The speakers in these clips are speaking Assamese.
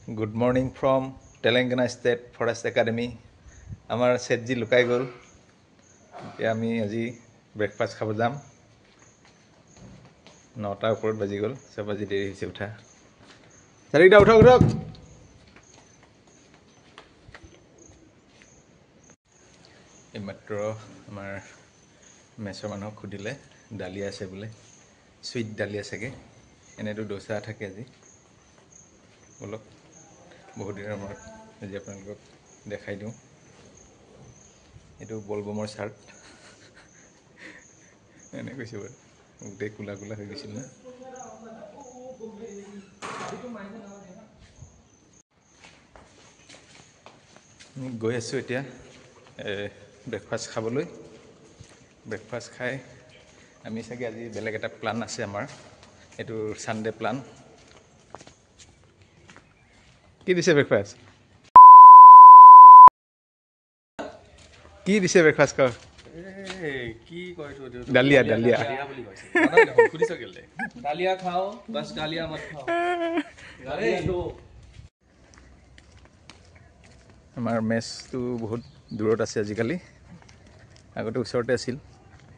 Good morning from Telangana State Forest Academy. Amar Setji lukai gol. এতিয়া আমি আজি ব্ৰেকফাষ্ট খাব যাম 9টাৰ ওপৰত বাজি গ'ল সব আজি দেৰি হৈছে উঠা চাৰিটা উঠক এইমাত্ৰ আমাৰ মেছৰ মানুহক সুধিলে দালি আছে বোলে সুইট দালি আছেগে এনেটো দোসা থাকে আজি বলক বহুত দিনৰ মূৰত আজি আপোনালোকক দেখাই দিওঁ এইটো বলবমৰ চাৰ্ট এনে কৈছে বাৰু গোটেই কুলা কুলা হৈ গৈছিল না আমি গৈ আছোঁ এতিয়া ব্ৰেকফাষ্ট খাবলৈ ব্ৰেকফাষ্ট খাই আমি চাগে আজি বেলেগ এটা প্লান আছে আমাৰ এইটো সানডে প্লান কি দিছে ব্ৰেকফাষ্ট কি দিছে ব্ৰেকফাষ্ট কৰ কি কয় তো ডালিয়া ডালিয়া বুলি কৈছে খুদিছ গেলে ডালিয়া খাও বস ডালিয়া মত খাও আরে লো আমাৰ মেছটো বহুত দূৰত আছে আজিকালি আগতে ওচৰতে আছিল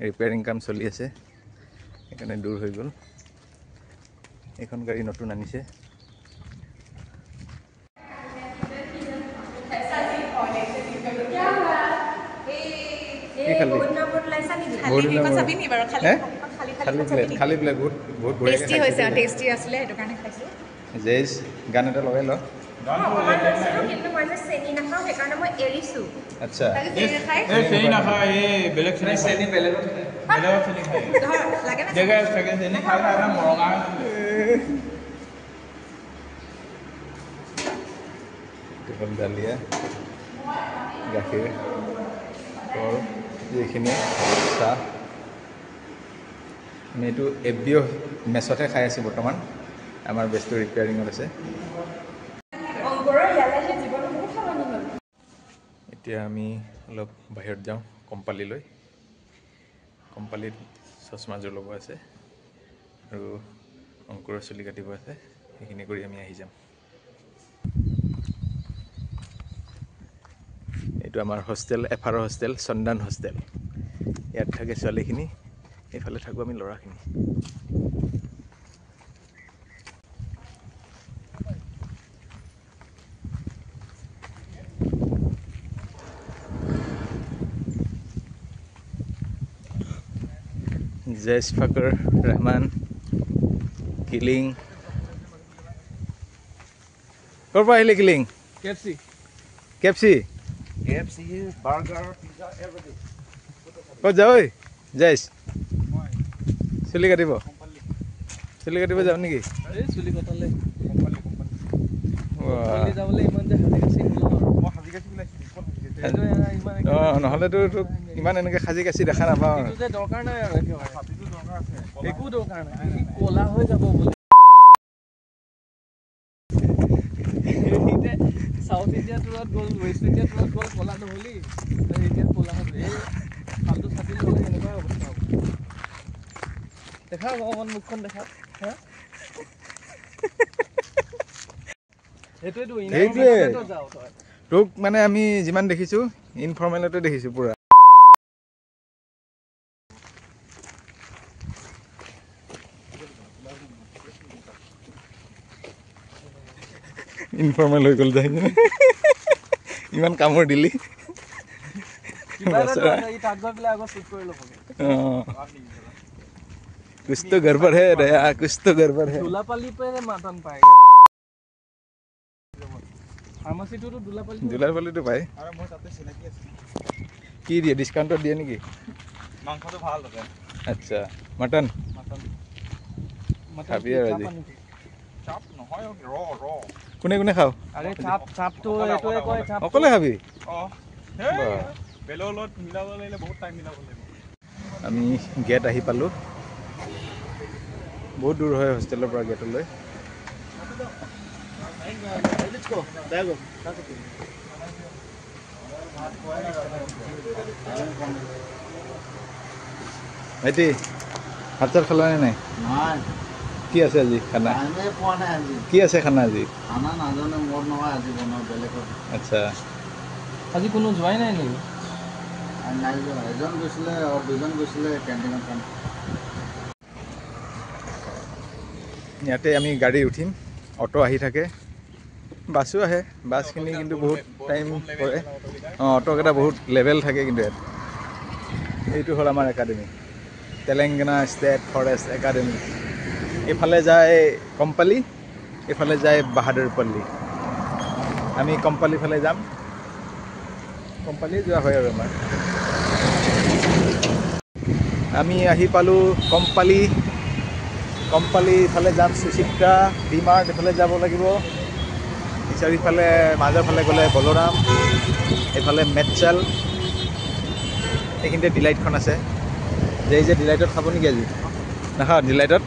ৰিপেয়াৰিং কাম চলি আছে সেইকাৰণে দূৰ হৈ গ'ল এখন গাড়ী নতুন আনিছে খালি প্লেট বহুত বহুত টেষ্টি হৈছে টেষ্টি আছিলে সেইটো কাৰণে খাইছো জেইজ গান এটা লগাই ল কিন্তু মই যে চেনি নাখাওঁ সেইকাৰণে মই এৰিছো আচ্ছা চেনি নাখায় এই বেলেগ চেনি বেলেগ চেনি খায় লাগে না জেগা থাকে চেনি খাই খাই মৰঙা এখন ডালিয়া গাখীৰ কল যিখিনি চাহ আমি এইটো এফবিঅ' মেছতহে খাই আছোঁ বৰ্তমান আমাৰ বেছটো ৰিপেয়াৰিঙত আছে এতিয়া আমি অলপ বাহিৰত যাওঁ কম্পালীলৈ কম্পালীত চশমাযোৰ ল'ব আছে আৰু অংকুৰৰ চুলি কাটিব আছে সেইখিনি কৰি আমি আহি যাম এইটো আমাৰ হোষ্টেল এফাৰৰ হোষ্টেল চন্দান হোষ্টেল ইয়াত থাকে ছোৱালীখিনি এইফালে থাকোঁ আমি ল'ৰাখিনি জেছ ফাকৰ ৰহমান কিলিং ক'ৰ পৰা আহিলে কিলিং কেপচি বাৰ্গাৰ পিজ্জা এভৰিথিং ক'ত যাওঁ ঐ জেছ চুলি কাটিব যাওঁ নেকি এই চুলি কটালে কম্পানী যাবলৈ ইমান যে হাজি কাচি অঁ নহ'লেতো তোক ইমান এনেকৈ সাজি কাচি দেখা নাপাওঁ দৰকাৰ নাই আৰু একো দৰকাৰ নাই ক'লা হৈ যাব বোলে সাউথ ইণ্ডিয়া টুৰত গ'ল ৱেষ্ট ইণ্ডিয়া টুৰত গ'ল ক'লা নহ'লি এতিয়া ক'লা হ'ল এই ফালটো ছাতি ল'লে এনেকুৱাই অৱস্থা হ'ব দেখা অকণমান মুখখন দেখা হা সেইটোৱে তোক মানে আমি যিমান দেখিছোঁ ইনফৰ্মেলতে দেখিছোঁ পুৰা ইনফৰ্মেল হৈ গ'ল যায় ইমান কামোৰ দিলি कुछ तो गड़बड़ है दया कुछ तो गड़बड़ है दुलापाली पे मातन पाए फार्मेसी तो दुलापाली तो पाए अरे মই তাতে চিনাকি আছে কি দিয়ে ডিসকাউন্ট দিয়ে নেকি মাংসটো ভাল লাগে আচ্ছা মটন খাবি আৰু আজি চাপ নহয় ৰ কোনে কোনে খাও আরে চাপ তো এটোই কয় চাপ অকলে খাবি বেললত মিলাব লাগিলে বহুত টাইম মিলাব লাগিব আমি গেট আহি পালো বহুত দূৰ হয় হোষ্টেলৰ পৰা গেটলৈ ভাইটি ভাত চাত খালা নে নাই কি আছে আজি খানা টাইমে পোৱা নাই আজি কি আছে খানা আজি খানা নাজানো মোৰ নহয় আজি বনাওঁ বেলেগত আচ্ছা আজি কোনো যোৱাই নাই নেকি নাই যোৱা এজন গৈছিলে আৰু দুজন গৈছিলে কেণ্টিঙত কাম ইয়াতে আমি গাড়ী উঠিম অটো আহি থাকে বাছো আহে বাছখিনি কিন্তু বহুত টাইম কৰে অঁ অটোকেইটা বহুত লেভেল থাকে কিন্তু ইয়াত এইটো হ'ল আমাৰ academy Telangana state forest academy এইফালে যায় কম্পালী এইফালে যায় বাহাদুৰপল্লী আমি কম্পালী ফালে যাম কম্পালী যোৱা হয় আৰু আমাৰ আমি আহি পালোঁ কম্পালী ইফালে যাম সুচিত্ৰা ডিমাৰ্ট এইফালে যাব লাগিব চাৰিওফালে মাজৰ ফালে গ'লে বলোৰাম এইফালে মেটচাল এইখিনিতে ডিলাইটখন আছে যে ডিলাইটত খাব নেকি আজি নাখাওঁ ডিলাইটত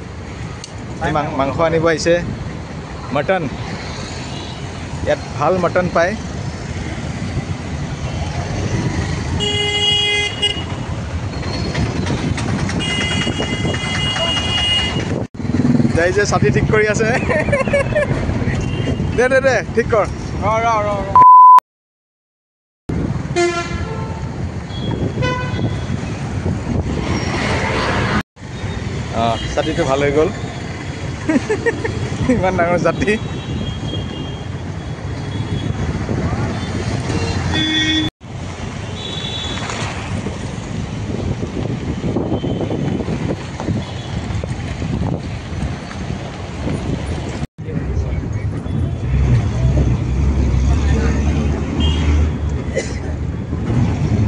মাংস আনিব আহিছে মটন ইয়াত ভাল মটন পায় যাই যে ছাতি ঠিক কৰি আছে দে ঠিক কৰ অঁ ছাতিটো ভাল হৈ গ'ল ইমান ডাঙৰ ছাতি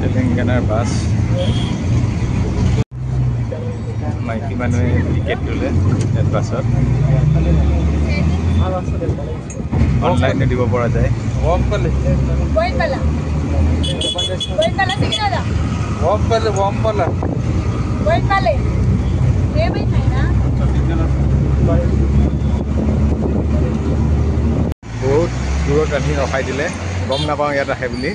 তেলেংগানাৰ বাছ মাইকী মানুহে টিকেট তোলে ইয়াত বাছত অনলাইনে দিব পৰা যায় Wampale বহুত দূৰত আহি ৰখাই দিলে গম নাপাওঁ ইয়াত আহে বুলি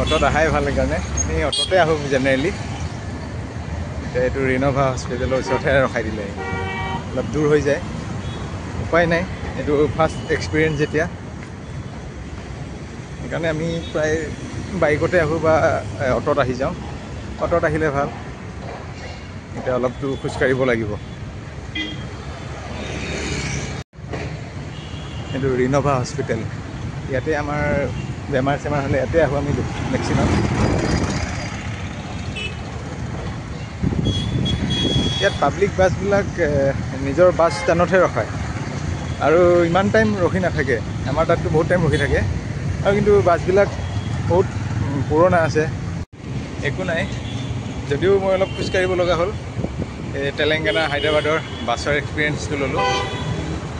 অটোত আহাই ভাল সেইকাৰণে আমি অটোতে আহোঁ জেনেৰেলি এতিয়া এইটো ৰিন'ভা হস্পিটেলৰ ওচৰতহে ৰখাই দিলে অলপ দূৰ হৈ যায় উপায় নাই এইটো ফাৰ্ষ্ট এক্সপিৰিয়েঞ্চ যেতিয়া সেইকাৰণে আমি প্ৰায় বাইকতে আহোঁ বা অটোত আহি যাওঁ অটোত আহিলে ভাল এতিয়া অলপ দূৰ খোজকাঢ়িব লাগিব এইটো ৰিন'ভা হস্পিটেল ইয়াতে আমাৰ বেমাৰ চেমাৰ হ'লে ইয়াতে আহোঁ আমি মেক্সিমাম ইয়াত পাব্লিক বাছবিলাক নিজৰ বাছ ষ্টেণ্ডতহে ৰখায় আৰু ইমান টাইম ৰখি নাথাকে আমাৰ তাততো বহুত টাইম ৰখি থাকে আৰু কিন্তু বাছবিলাক বহুত পুৰণা আছে একো নাই যদিও মই অলপ খোজকাঢ়িব লগা হ'ল এই তেলেংগানা হায়দৰাবাদৰ বাছৰ এক্সপিৰিয়েঞ্চটো ল'লোঁ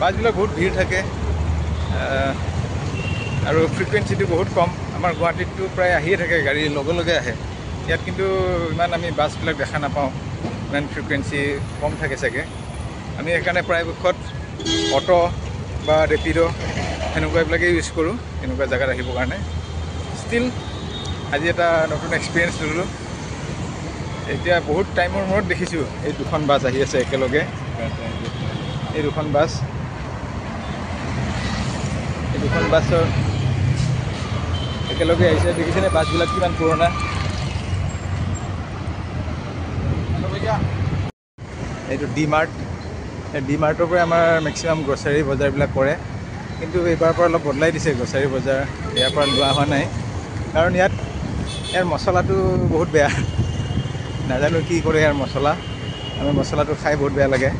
বাছবিলাক বহুত ভিৰ থাকে আৰু ফ্ৰিকুৱেঞ্চিটো বহুত কম আমাৰ গুৱাহাটীততো প্ৰায় আহিয়ে থাকে গাড়ী লগে লগে আহে ইয়াত কিন্তু ইমান আমি বাছবিলাক দেখা নাপাওঁ ইমান ফ্ৰিকুৱেঞ্চি কম থাকে চাগে আমি সেইকাৰণে প্ৰায়পক্ষত অটো বা ৰেপিড' সেনেকুৱা এইবিলাকেই ইউজ কৰোঁ এনেকুৱা জেগাত আহিবৰ কাৰণে ষ্টিল আজি এটা নতুন এক্সপিৰিয়েঞ্চ ল'লোঁ এতিয়া বহুত টাইমৰ মূৰত দেখিছোঁ এই দুখন বাছ আহি আছে একেলগে এই দুখন বাছ একেলগে আহিছে দেখিছেনে বাছবিলাক কিমান পুৰণা এইটো ডিমাৰ্ট এই ডিমাৰ্টৰ পৰাই আমাৰ মেক্সিমাম গ্ৰচাৰী বজাৰবিলাক কৰে কিন্তু এইবাৰৰ পৰা অলপ বদলাই দিছে গ্ৰচাৰী বজাৰ ইয়াৰ পৰা লোৱা হোৱা নাই কাৰণ ইয়াৰ মছলাটো বহুত বেয়া নাজানো কি কৰে ইয়াৰ মছলা আমি মছলাটো খাই বহুত বেয়া লাগে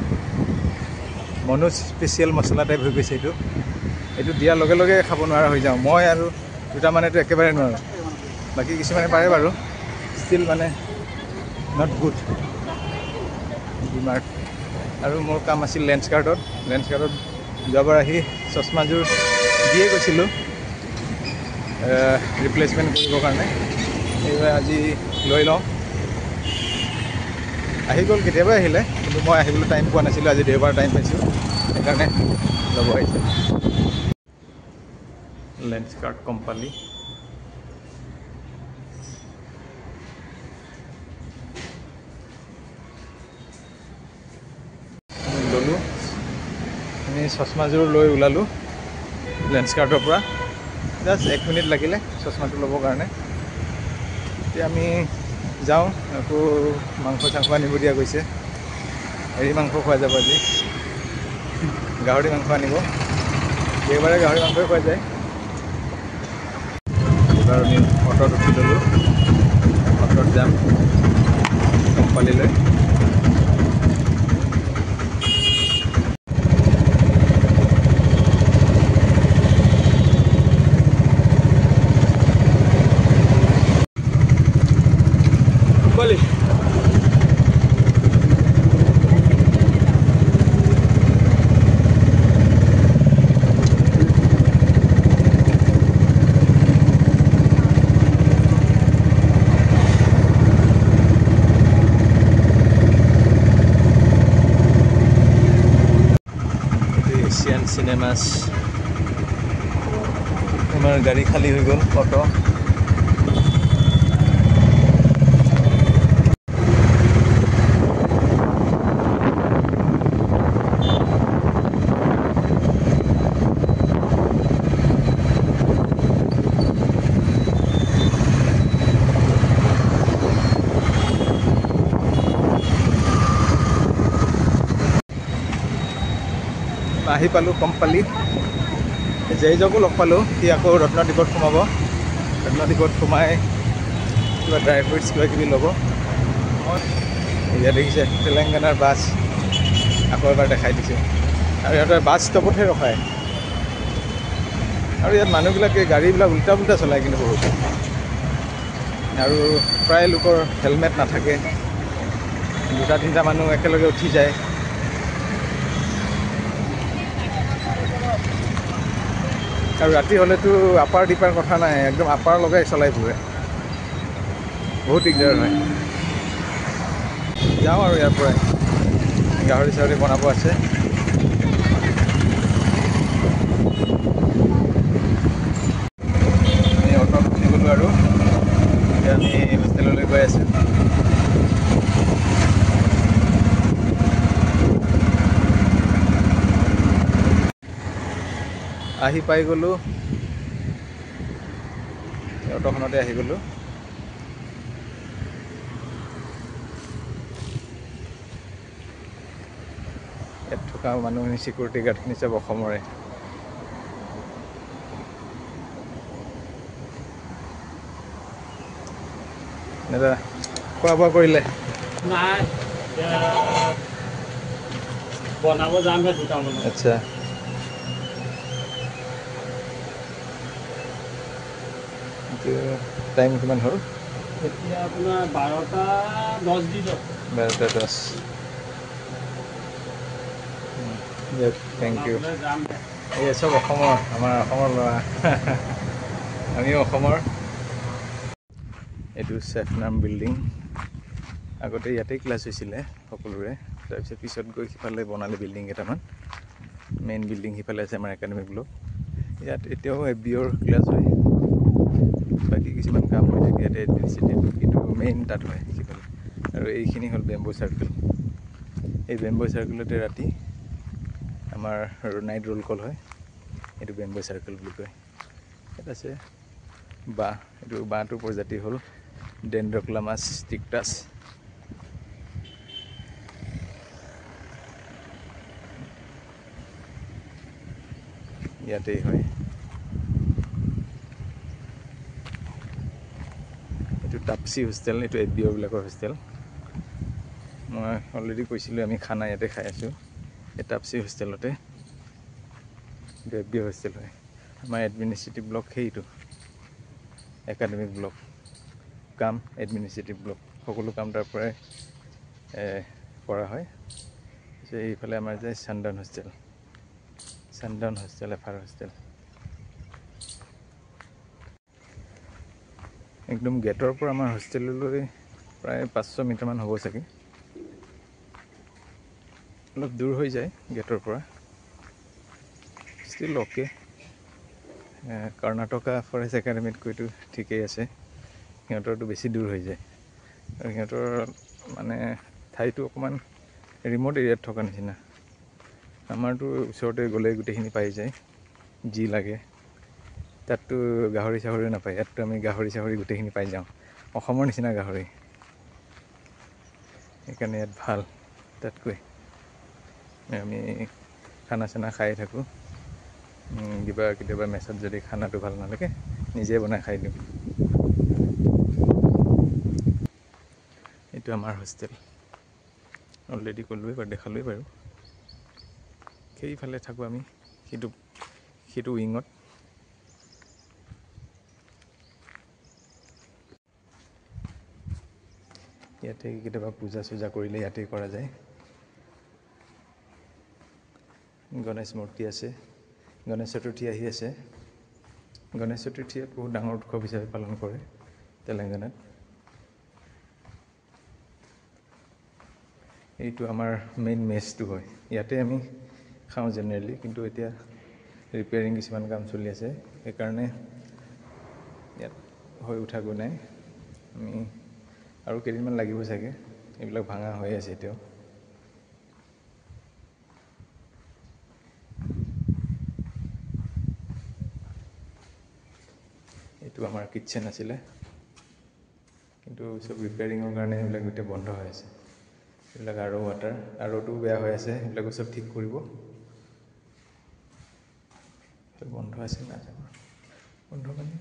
মনো স্পেচিয়েল মছলা টাইপ হৈ গৈছে এইটো দিয়াৰ লগে লগে খাব নোৱাৰা হৈ যাওঁ মই আৰু দুটামানেতো একেবাৰে নোৱাৰোঁ বাকী কিছুমানে পাৰে বাৰু ষ্টিল মানে নট গুড ডিমাৰ্ট আৰু মোৰ কাম আছিল লেন্সকাৰ্টত যোৱাবাৰ আহি চশমাযোৰ দিয়ে গৈছিলোঁ ৰিপ্লেচমেণ্ট কৰিবৰ কাৰণে এইবাৰ আজি লৈ লওঁ আহি গ'ল কেতিয়াবাই আহিলে কিন্তু মই আহিবলৈ টাইম পোৱা নাছিলোঁ আজি দেওবাৰ টাইম পাইছোঁ সেইকাৰণে ল'ব আহিছোঁ লেন্সকাৰ্ট কোম্পানী ল'লোঁ চশমাযোৰ লৈ ওলালোঁ লেন্সকাৰ্টৰ পৰা। জাষ্ট 1 মিনিট লাগিলে চশমাটো ল'বৰ কাৰণে। এতিয়া আমি যাওঁ, আকৌ মাংস চাংস আনিব দিয়া গৈছে। হেৰি মাংস খোৱা যাব আজি, গাহৰি মাংস আনিব। এইবাৰে গাহৰি মাংসই খোৱা যায়। এইবাৰ আমি অটত উঠি ল'লোঁ, অটত যাম কম্পালীলৈ। এছিয়ান চিনেমাছ, আমাৰ গাড়ী খালী হৈ গ'ল। অটো আহি পালোঁ কম্পালী। জয়জকো লগ পালোঁ, সি আকৌ ৰত্নদ্বীপত সোমাব। ৰত্নদ্বীপত সোমাই কিবা ড্ৰাই ফ্ৰুইটছ কিবা কিবি ল'ব। ইয়াত দেখিছে তেলেংগানাৰ বাছ আকৌ এবাৰ দেখাই দিছে। আৰু সিহঁতে বাছ ষ্টপতহে ৰখায়। আৰু ইয়াত মানুহবিলাকে গাড়ীবিলাক উল্টা পুল্টা চলায় কিন্তু বহুত। আৰু প্ৰায় লোকৰ হেলমেট নাথাকে, 2-3টা মানুহ একেলগে উঠি যায়। আৰু ৰাতি হ'লেতো আপাৰ ডিপাৰ কথা নাই, একদম আপাৰ লগাই চলাই ফুৰে, বহুত দিগদাৰ হয়। যাওঁ আৰু ইয়াৰ পৰাই, গাহৰি চাহৰি বনাব আছে। আমি অটত উঠি গ'লোঁ আৰু এতিয়া আমি হোষ্টেললৈ গৈ আছোঁ। আহি পাই গ'লোঁ, অটোখনতে আহি গ'লোঁ। ইয়াত থকা মানুহখিনি চিকিউৰিটি গাৰ্ডখিনি চব অসমৰে। দাদা খোৱা বোৱা কৰিলে? নাই, বনাব যামহে 2টামানত। আচ্ছা, টাইম কিমান হ'ল? এতিয়া আপোনাৰ 12:10 দিন। 12:10। Thank you. এই চব অসমৰ, আমাৰ অসমৰ ল'ৰা। আমিও অসমৰ। এইটো চেফনাম বিল্ডিং। আগতে ইয়াতেই ক্লাছ হৈছিলে সকলোৰে, তাৰপিছত পিছত গৈ সিফালে বনালে বিল্ডিং কেইটামান। মেইন বিল্ডিং সিফালে আছে আমাৰ একাডেমিক ব্লক। ইয়াত এতিয়াও FBOৰ ক্লাছ হয়, বাকী কিছুমান কাম হৈ থাকে ইয়াতে এডমিনিষ্ট্ৰেটিভ, কিন্তু মেইন তাত হয় সিফালে। আৰু এইখিনি হ'ল বেম্বো চাৰ্কেল। এই বেম্বো চাৰ্কেলতে ৰাতি আমাৰ নাইট ৰোল কল হয়। এইটো বেম্বো চাৰ্কেল বুলি কয়। ইয়াত আছে বাঁহ, এইটো বাঁহটোৰ প্ৰজাতি হ'ল ডেনড্ৰক্লামাছ ষ্টিকটাছ। ইয়াতেই হয়। এইটো টাপচি হোষ্টেল, এইটো FBO বিলাকৰ হোষ্টেল। মই অলৰেডি কৈছিলোঁ আমি খানা ইয়াতে খাই আছোঁ, এই টাপচি হোষ্টেলতে। এইটো FBO হোষ্টেল হয়। আমাৰ এডমিনিষ্ট্ৰেটিভ ব্লক সেইটো, একাডেমিক ব্লক কাম এডমিনিষ্ট্ৰেটিভ ব্লক, সকলো কাম তাৰ পৰাই কৰা হয়। এইফালে আমাৰ যে চানডাউন হোষ্টেল, চানডাউন হোষ্টেল, এফাৰ হোষ্টেল। একদম গেটৰ পৰা আমাৰ হোষ্টেললৈ প্ৰায় 500 মিটাৰমান হ'ব চাগে। অলপ দূৰ হৈ যায় গেটৰ পৰা, ষ্টিল অ'কে। কৰ্ণাটকা ফৰেষ্ট একাডেমিতকৈতো ঠিকেই আছে, সিহঁতৰতো বেছি দূৰ হৈ যায়। আৰু সিহঁতৰ মানে ঠাইটো অকণমান ৰিম'ট এৰিয়াত থকা নিচিনা। আমাৰতো ওচৰতে গ'লে গোটেইখিনি পাই যায় যি লাগে। তাততো গাহৰি চাহৰিও নাপায়, ইয়াততো আমি গাহৰি চাহৰি গোটেইখিনি পাই যাওঁ, অসমৰ নিচিনা গাহৰি। সেইকাৰণে ইয়াত ভাল তাতকৈ। আমি খানা চানা খাই থাকোঁ, কিবা কেতিয়াবা মেচত যদি খানাটো ভাল নালাগে নিজে বনাই খাই দিওঁ। এইটো আমাৰ হোষ্টেল, অলৰেডি ক'লোৱে বাৰু, দেখালোৱে বাৰু। সেইফালে থাকোঁ আমি, সেইটো উইঙত। ইয়াতে কেতিয়াবা পূজা চূজা কৰিলে ইয়াতে কৰা যায়। গণেশ মূৰ্তি আছে, গণেশ চতুৰ্থী আহি আছে। গণেশ চতুৰ্থী বহুত ডাঙৰ উৎসৱ হিচাপে পালন কৰে তেলেংগানাত। এইটো আমাৰ মেইন মেচটো হয়, ইয়াতে আমি খাওঁ জেনেৰেলি, কিন্তু এতিয়া ৰিপেয়াৰিং কিছুমান কাম চলি আছে, সেইকাৰণে ইয়াত হৈ উঠাগৈ নাই। আমি আৰু কেইদিনমান লাগিব চাগে, এইবিলাক ভাঙা হৈ আছে এতিয়াও। এইটো আমাৰ কিটচেন আছিলে, কিন্তু চব ৰিপেয়াৰিঙৰ কাৰণে এইবিলাক গোটেই বন্ধ হৈ আছে। এইবিলাক আৰ'টোও বেয়া হৈ আছে, সেইবিলাকো চব ঠিক কৰিব। বন্ধ আছে, নাজানো বন্ধ মানে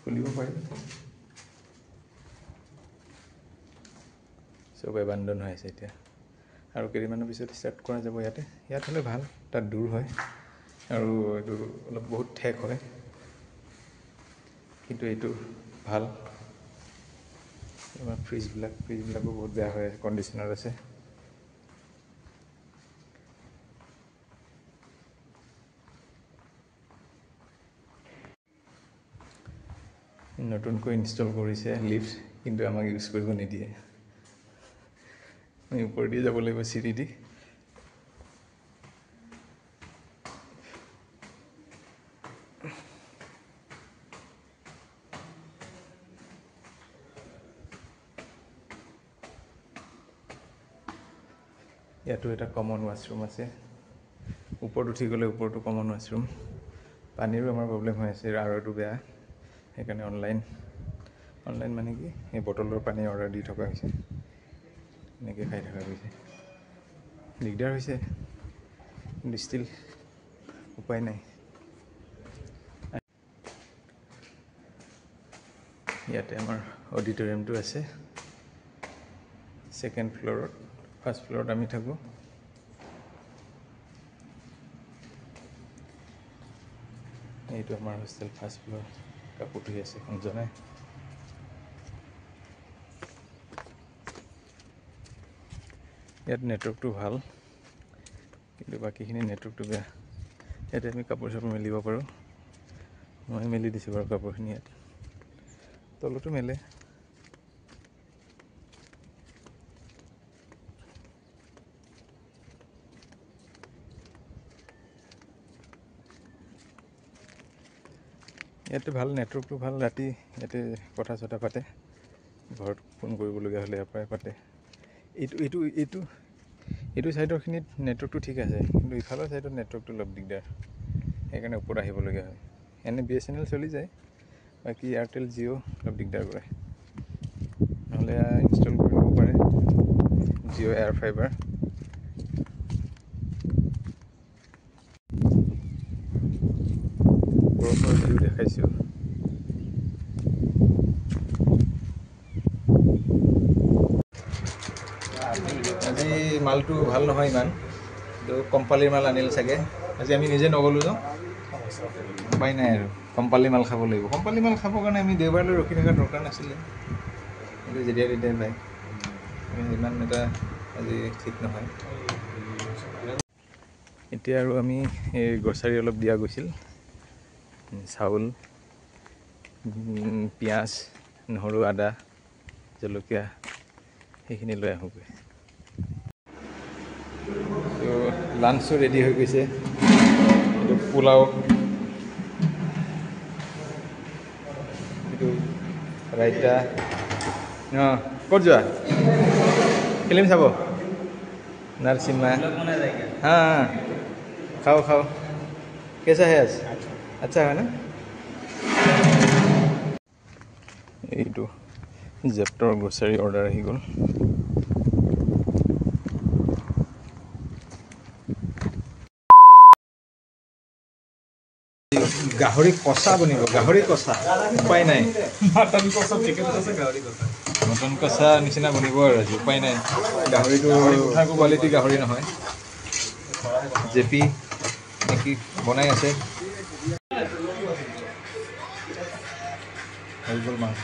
খুলিব পাৰিম। চব এবাণ্ডন হৈ আছে এতিয়া, আৰু কেইদিনমানৰ পিছত ষ্টাৰ্ট কৰা যাব ইয়াতে। ইয়াত হ'লে ভাল, তাত দূৰ হয় আৰু এইটো অলপ বহুত ঠেক হয়, কিন্তু এইটো ভাল। আমাৰ ফ্ৰিজবিলাকো বহুত বেয়া হৈ আছে, কণ্ডিশ্যনাৰ আছে। নতুনকৈ ইনষ্টল কৰিছে লিফ্ট, কিন্তু আমাক ইউজ কৰিব নিদিয়ে। আমি ওপৰেদি যাব লাগিব চিৰি দি। ইয়াতো এটা কমন ৱাছৰুম আছে, ওপৰত উঠি গ'লে ওপৰতো কমন ৱাছৰুম। পানীৰো আমাৰ প্ৰব্লেম হৈ আছে, আৰ'টো বেয়া, সেইকাৰণে অনলাইন মানে কি এই বটলৰ পানী অৰ্ডাৰ দি থকা হৈছে, এনেকৈ খাই থকা গৈছে। দিগদাৰ হৈছে, কিন্তু ষ্টিল উপায় নাই। ইয়াতে আমাৰ অডিটৰিয়ামটো আছে ছেকেণ্ড ফ্ল'ৰত, ফাৰ্ষ্ট ফ্ল'ৰত আমি থাকোঁ। এইটো আমাৰ হোষ্টেল ফাৰ্ষ্ট ফ্ল'ৰ, কাপোৰ ধুই আছে জনাই। ইয়াত নেটৱৰ্কটো ভাল, কিন্তু বাকীখিনি নেটৱৰ্কটো বেয়া। ইয়াতে আমি কাপোৰ চাপোৰ মেলিব পাৰোঁ, মই মেলি দিছোঁ বাৰু কাপোৰখিনি ইয়াত, তলতো মেলে। ইয়াতে ভাল, নেটৱৰ্কটো ভাল, ৰাতি ইয়াতে কথা চথা পাতে, ঘৰত ফোন কৰিবলগীয়া হ'লে ইয়াৰ পৰাই পাতে। এইটো ছাইডৰখিনিত নেটৱৰ্কটো ঠিক আছে, কিন্তু ইফালৰ ছাইডত নেটৱৰ্কটো অলপ দিগদাৰ, সেইকাৰণে ওপৰত আহিবলগীয়া হয়। এনে BSNL চলি যায়, বাকী এয়াৰটেল জিঅ' অলপ দিগদাৰ কৰে। নহ'লে ইনষ্টল কৰি ল'ব পাৰে জিঅ' এয়াৰ ফাইবাৰ। বৰফৰ ভিউ দেখাইছোঁ। আজি মালটো ভাল নহয় ইমান, তো কম্পালীৰ মাল আনিল চাগে। আজি আমি নিজে নগ'লোঁ ন, উপায় নাই আৰু কম্পালী মাল খাব লাগিব। কম্পালী মাল খাবৰ কাৰণে আমি দেওবাৰলৈ ৰখি থকাৰ দৰকাৰ নাছিলে, কিন্তু যেতিয়া তেতিয়াই পায়, ইমান এটা আজি ঠিক নহয়। এতিয়া আৰু আমি এই গ্ৰচাৰী অলপ দিয়া গৈছিল, চাউল, পিঁয়াজ, নহৰু, আদা, জলকীয়া, সেইখিনি লৈ আহোঁগৈ। তো লাঞ্চো ৰেডি হৈ গৈছে, এইটো পোলাও, এইটো ৰাইতা। অঁ ক'ত যোৱা? ফিল্ম চাব? नरसिम्हा हाँ खाओ खाओ कैसा है आज अच्छा है ना এইটো জেপ্টৰ গ্ৰচাৰী অৰ্ডাৰ আহি গ'ল গাহৰি কষা বনিব গাহৰি কষা উপায় নাই মটন কষা চিকেন কষা গাহৰি কষা মটন কষা নিচিনা বনিব আৰু আজি উপায় নাই গাহৰিটো কোৱালিটি গাহৰি নহয় জেপি নেকি বনাই আছে হৈ গ'ল মাংস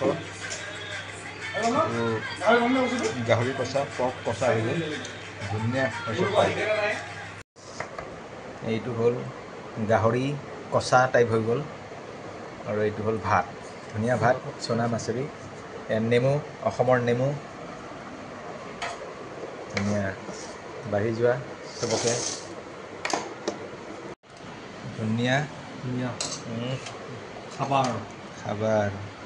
গাহৰি কষা পৰ্ক কষা হৈ গ'ল ধুনীয়া এইটো হ'ল গাহৰি কষা টাইপ হৈ গ'ল আৰু এইটো হ'ল ভাত ধুনীয়া ভাত সোণা মাছুৰি নেমু অসমৰ নেমু ধুনীয়া বাঢ়ি যোৱা চবকে ধুনীয়া খাবা আৰু খাবা আৰু